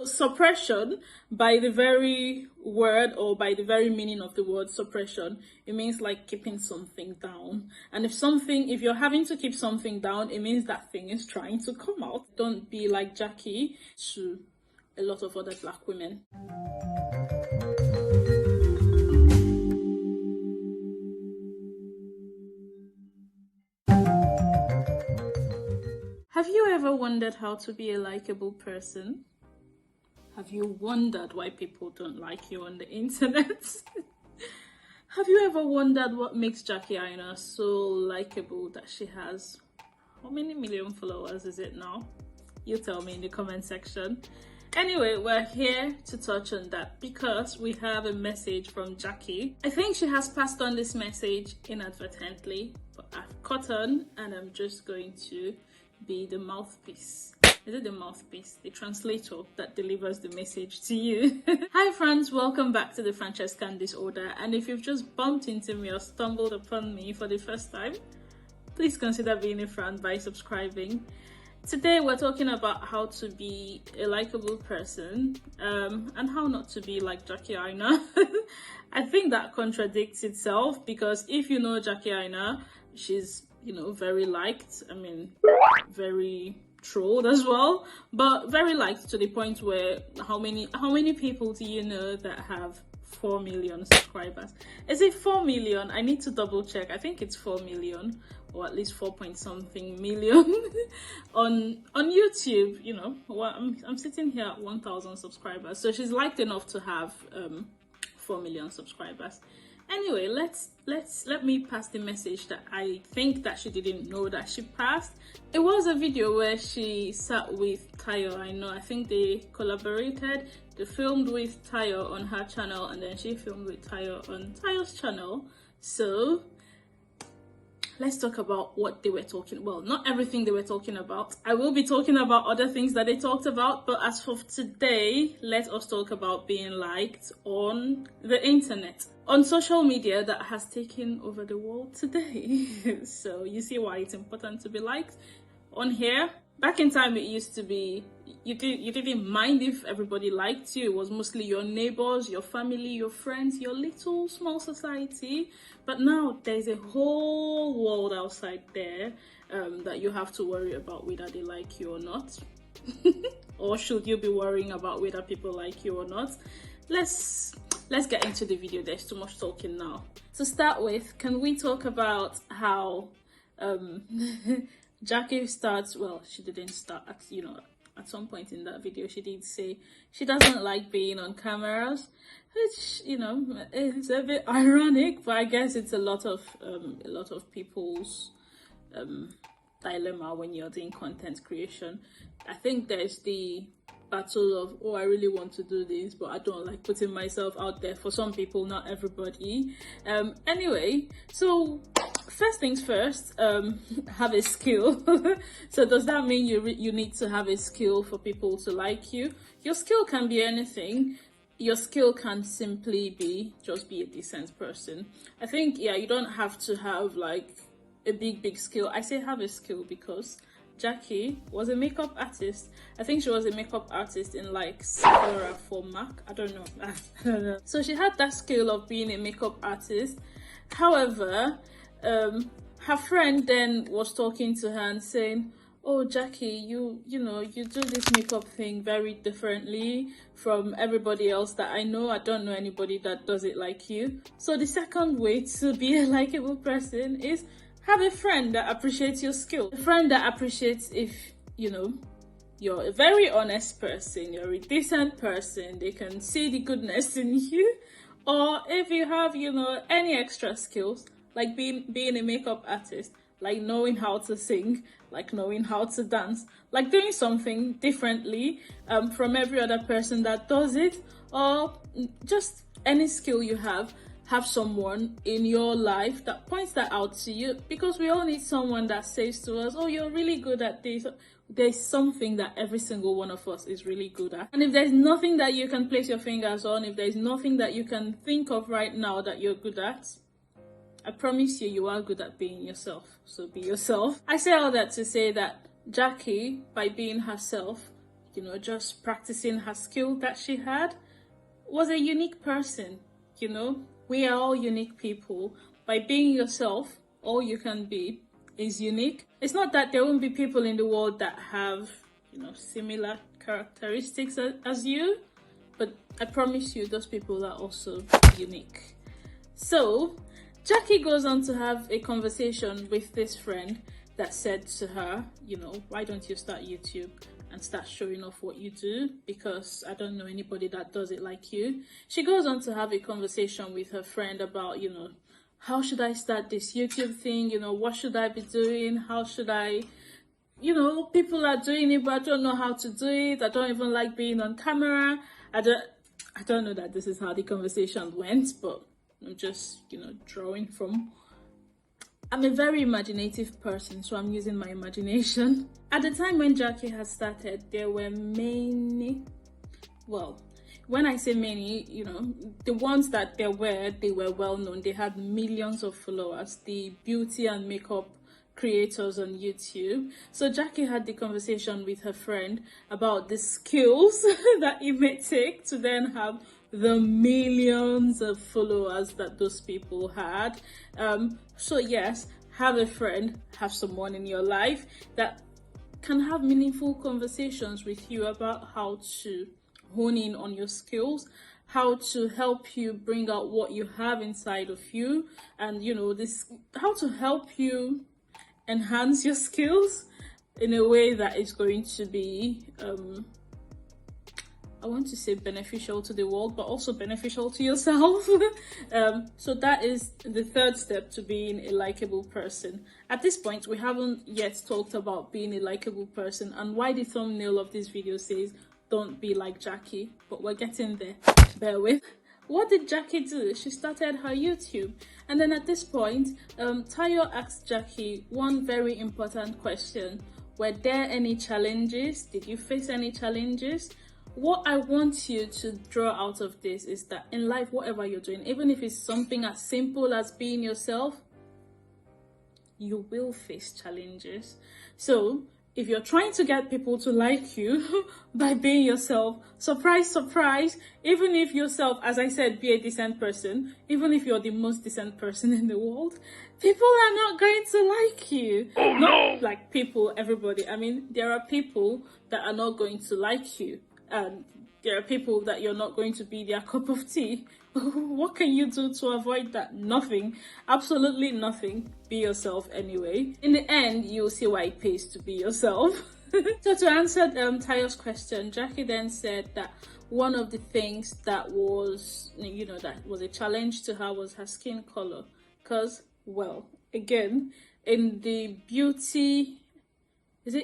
suppression, by the very word or by the very meaning of the word suppression, it means like keeping something down. And if you're having to keep something down, it means that thing is trying to come out. Don't be like Jackie to a lot of other Black women. Have you ever wondered how to be a likable person? Have you wondered why people don't like you on the internet? Have you ever wondered what makes Jackie Aina so likable that she has, how many million followers is it now? You tell me in the comment section. Anyway, we're here to touch on that because we have a message from Jackie. I think she has passed on this message inadvertently, but I've caught on and I'm just going to be the mouthpiece. Is it the mouthpiece? The translator that delivers the message to you. Hi friends, welcome back to the Francescan Disorder. And if you've just bumped into me or stumbled upon me for the first time, please consider being a friend by subscribing. Today we're talking about how to be a likable person and how not to be like Jackie Aina. I think that contradicts itself because if you know Jackie Aina, she's, very liked. I mean, very trolled as well, but very liked to the point where how many people do you know that have 4 million subscribers? Is it 4 million? I need to double check. I think it's 4 million or at least 4 point something million on YouTube. Well, I'm sitting here at 1,000 subscribers, so she's liked enough to have 4 million subscribers. Anyway, let me pass the message that I think that she didn't know that she passed. It was a video where she sat with Tayo. I think they collaborated. They filmed with Tayo on her channel and then she filmed with Tayo on Tayo's channel. So let's talk about what they were talking. Well, not everything they were talking about. I will be talking about other things that they talked about, but as for today, let us talk about being liked on the internet, on social media that has taken over the world today. So you see why it's important to be liked on here. Back in time, it used to be you didn't mind if everybody liked you. It was mostly your neighbors, your family, your friends, your little small society. But now there's a whole world outside there that you have to worry about whether they like you or not. Or should you be worrying about whether people like you or not? Let's get into the video. There's too much talking now. To start with, can we talk about how Jackie starts? Well, she didn't start at some point in that video she did say she doesn't like being on cameras, which it's a bit ironic, but I guess it's a lot of people's dilemma when you're doing content creation. I think there's the battle of, oh, I really want to do this, but I don't like putting myself out there. For some people, not everybody. Anyway, so first things first, have a skill. So does that mean you need to have a skill for people to like you? Your skill can be anything. Your skill can simply be just be a decent person. I think, yeah, you don't have to have like a big skill. I say have a skill because Jackie was a makeup artist. I think she was a makeup artist in like Sephora for MAC. I don't know. So she had that skill of being a makeup artist. However, her friend then was talking to her and saying, oh Jackie, you do this makeup thing very differently from everybody else that I know. I don't know anybody that does it like you. So the second way to be a likable person is have a friend that appreciates your skill. A friend that appreciates if you're a very honest person, you're a decent person, they can see the goodness in you. Or if you have any extra skills, like being a makeup artist, like knowing how to sing, like knowing how to dance, like doing something differently from every other person that does it, or just any skill you have someone in your life that points that out to you, because we all need someone that says to us, oh, you're really good at this. There's something that every single one of us is really good at. And if there's nothing that you can place your fingers on, if there's nothing that you can think of right now that you're good at, I promise you are good at being yourself. So be yourself. I say all that to say that Jackie, by being herself, you know, just practicing her skill that she had, was a unique person. You know, we are all unique people. By being yourself, all you can be is unique. It's not that there won't be people in the world that have, you know, similar characteristics as you, but I promise you those people are also unique. So Jackie goes on to have a conversation with this friend that said to her, you know, why don't you start YouTube and start showing off what you do, because I don't know anybody that does it like you. She goes on to have a conversation with her friend about, you know, how should I start this YouTube thing, you know, what should I be doing, how should I, you know, people are doing it but I don't know how to do it, I don't even like being on camera. I don't know that this is how the conversation went, but I'm just, you know, drawing from. I'm a very imaginative person, so I'm using my imagination. At the time when Jackie had started, there were many, well, when I say many, you know, the ones that they were well known. They had millions of followers, the beauty and makeup creators on YouTube. So Jackie had the conversation with her friend about the skills that it may take to then have the millions of followers that those people had. So yes, have a friend, have someone in your life that can have meaningful conversations with you about how to hone in on your skills, how to help you bring out what you have inside of you, and you know, this, how to help you enhance your skills in a way that is going to be I want to say beneficial to the world, but also beneficial to yourself. So that is the third step to being a likable person. At this point, we haven't yet talked about being a likable person and why the thumbnail of this video says, don't be like Jackie, but we're getting there, bear with. What did Jackie do? She started her YouTube. And then at this point, Tayo asked Jackie one very important question. Were there any challenges? Did you face any challenges? What I want you to draw out of this is that in life, whatever you're doing, even if it's something as simple as being yourself, you will face challenges. So if you're trying to get people to like you by being yourself, surprise, surprise, even if yourself, as I said, be a decent person, even if you're the most decent person in the world, people are not going to like you. Oh, not like people, everybody. I mean, there are people that are not going to like you. And there are people that you're not going to be their cup of tea. What can you do to avoid that? Nothing. Absolutely nothing. Be yourself anyway. In the end, you'll see why it pays to be yourself. So to answer Tayo's question, Jackie then said that one of the things that was, you know, that was a challenge to her was her skin color. Because, well, again, in the beauty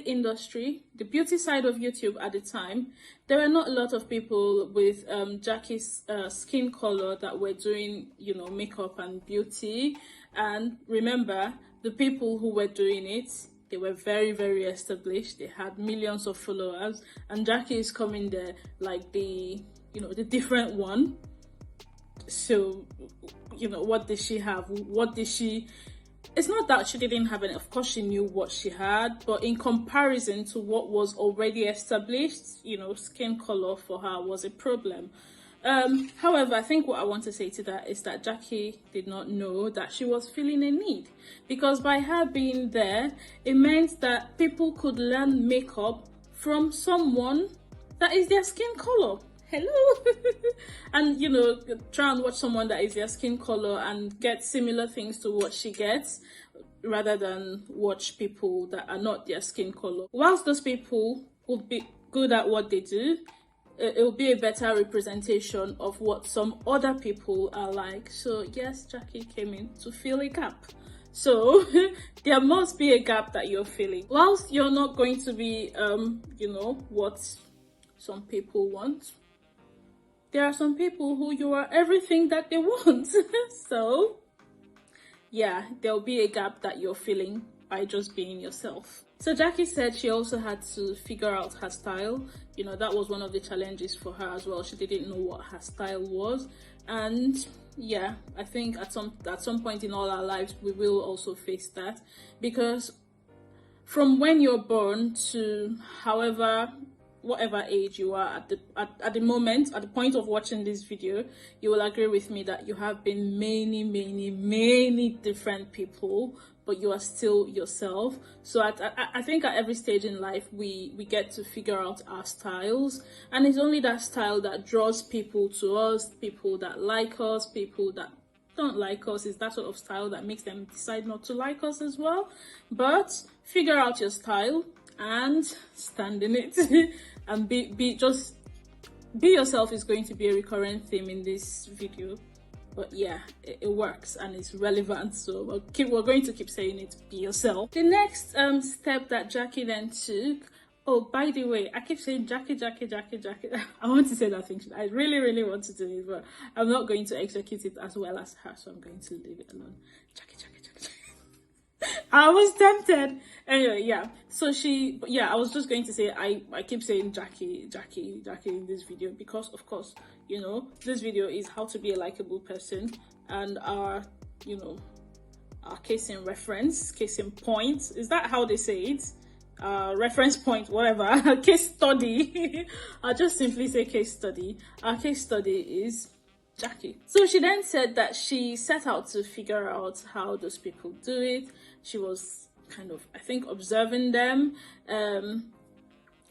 industry, the beauty side of YouTube at the time, there were not a lot of people with Jackie's skin color that were doing, you know, makeup and beauty. And remember, the people who were doing it, they were very, very established. They had millions of followers, and Jackie is coming there like the, you know, the different one. So, you know, what did she have? What did she? It's not that she didn't have it, of course she knew what she had, but in comparison to what was already established, you know, skin color for her was a problem. However, I think what I want to say to that is that Jackie did not know that she was feeling a need, because by her being there, it meant that people could learn makeup from someone that is their skin color. Hello. And you know, try and watch someone that is their skin color and get similar things to what she gets, rather than watch people that are not their skin color. Whilst those people would be good at what they do, it will be a better representation of what some other people are like. So yes, Jackie came in to fill a gap. So there must be a gap that you're filling. Whilst you're not going to be you know, what some people want, there are some people who you are everything that they want. So yeah, there'll be a gap that you're filling by just being yourself. So Jackie said she also had to figure out her style. You know, that was one of the challenges for her as well. She didn't know what her style was. And yeah, I think at some point in all our lives, we will also face that, because from when you're born to however whatever age you are at the moment, at the point of watching this video, you will agree with me that you have been many different people, but you are still yourself. So I think at every stage in life we get to figure out our styles, and it's only that style that draws people to us, people that like us, people that don't like us. Is that sort of style that makes them decide not to like us as well. But figure out your style and stand in it and be yourself is going to be a recurrent theme in this video. But yeah, it works and it's relevant, so we're going to keep saying it. Be yourself. The next step that Jackie then took. Oh, by the way, I keep saying Jackie. I want to say that thing. I really want to do it, but I'm not going to execute it as well as her, so I'm going to leave it alone. Jackie. I was tempted. Anyway, yeah. So I was just going to say, I keep saying Jackie in this video because, of course, you know, this video is how to be a likable person, and our case in reference, case in point. Is that how they say it? Reference point, whatever. Case study. I'll just simply say case study. Our case study is Jackie. So she then said that she set out to figure out how those people do it. She was kind of, I think, observing them,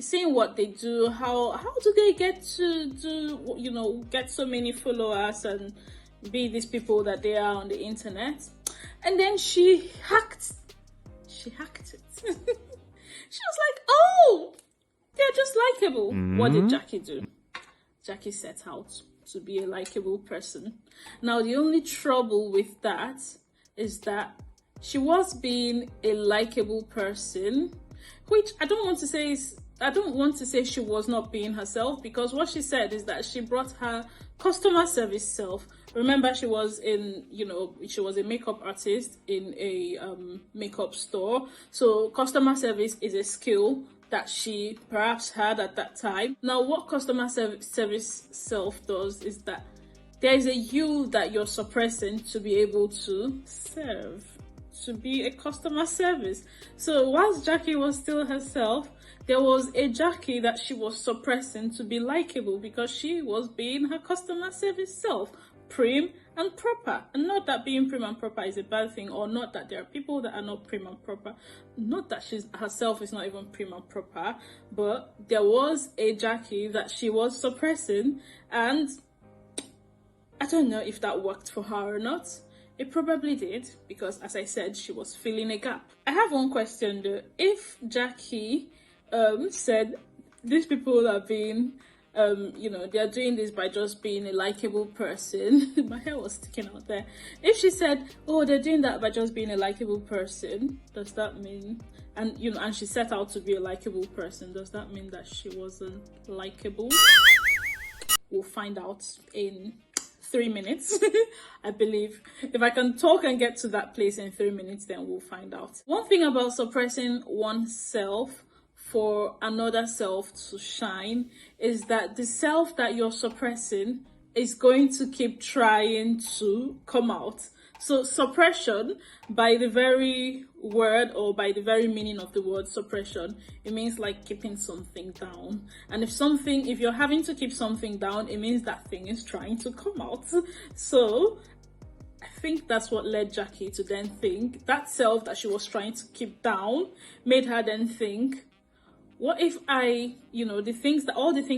seeing what they do, how do they get to do, get so many followers and be these people that they are on the internet. And then she hacked it. She was like, oh, they're just likable. What did Jackie do? Jackie set out to be a likable person. Now, the only trouble with that is that she was being a likable person, which I don't want to say she was not being herself, because what she said is that she brought her customer service self. Remember, she was a makeup artist in a makeup store. So customer service is a skill that she perhaps had at that time. Now, what customer service self does is that there is a you that you're suppressing to be able to serve, to be a customer service. So whilst Jackie was still herself, there was a Jackie that she was suppressing to be likable because she was being her customer service self, prim and proper. And not that being prim and proper is a bad thing, or not that there are people that are not prim and proper. Not that she herself is not even prim and proper, but there was a Jackie that she was suppressing, and I don't know if that worked for her or not. It probably did, because as I said, she was filling a gap. I have one question though. If Jackie said these people are being they're doing this by just being a likable person. My hair was sticking out there. If she said, oh, they're doing that by just being a likable person, does that mean, and she set out to be a likable person, does that mean that she wasn't likable? We'll find out in 3 minutes. I believe if I can talk and get to that place in 3 minutes, then we'll find out. One thing about suppressing oneself for another self to shine is that the self that you're suppressing is going to keep trying to come out. So suppression, by the very word or by the very meaning of the word suppression, it means like keeping something down. And if you're having to keep something down, it means that thing is trying to come out. So I think that's what led Jackie to then think, that self that she was trying to keep down made her then think, what if I, all the things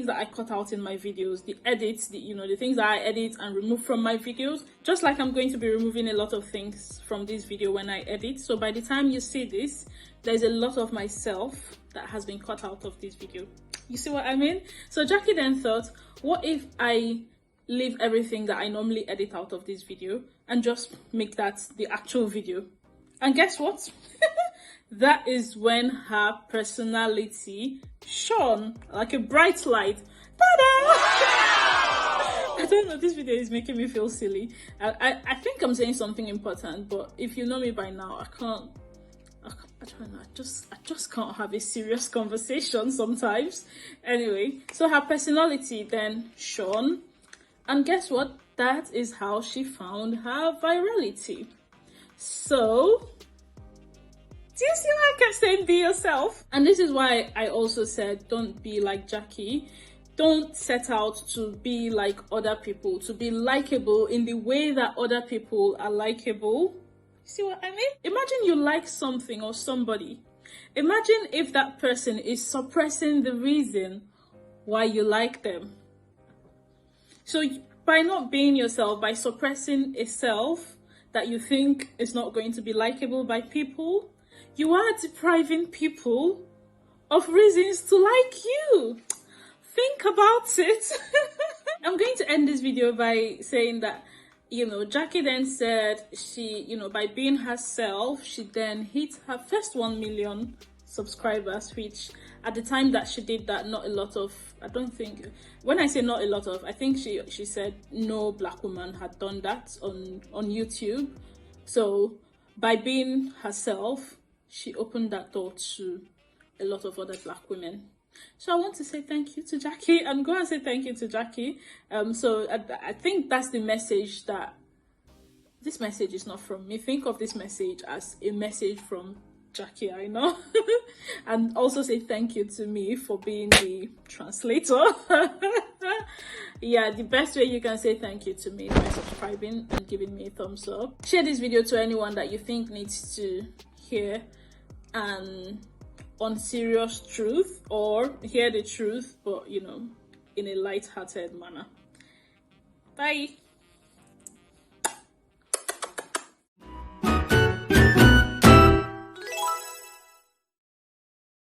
that I cut out in my videos, the edits, the things that I edit and remove from my videos, just like I'm going to be removing a lot of things from this video when I edit. So by the time you see this, there's a lot of myself that has been cut out of this video. You see what I mean? So Jackie then thought, what if I leave everything that I normally edit out of this video and just make that the actual video? And guess what? That is when her personality shone like a bright light. Ta-da! I don't know, this video is making me feel silly. I think I'm saying something important, but if you know me by now, I don't know, I just can't have a serious conversation sometimes. Anyway, so her personality then shone, and guess what? That is how she found her virality. So Do you see why I kept saying be yourself? And this is why I also said don't be like Jackie. Don't set out to be like other people, to be likable in the way that other people are likable. See what I mean? Imagine you like something or somebody. Imagine if that person is suppressing the reason why you like them. So by not being yourself, by suppressing a self that you think is not going to be likable by people, you are depriving people of reasons to like you. Think about it. I'm going to end this video by saying that, Jackie then said she, by being herself, she then hit her first 1 million subscribers, which at the time that she did that, not a lot of, I don't think, when I say not a lot of, I think she said no black woman had done that on YouTube. So by being herself, she opened that door to a lot of other black women. So I want to say thank you to Jackie, and go and say thank you to Jackie. So I think that's the message, that this message is not from me. Think of this message as a message from Jackie, I know. And also say thank you to me for being the translator. Yeah, the best way you can say thank you to me is by subscribing and giving me a thumbs up. Share this video to anyone that you think needs to hear and on serious truth, or hear the truth, but in a light-hearted manner. Bye.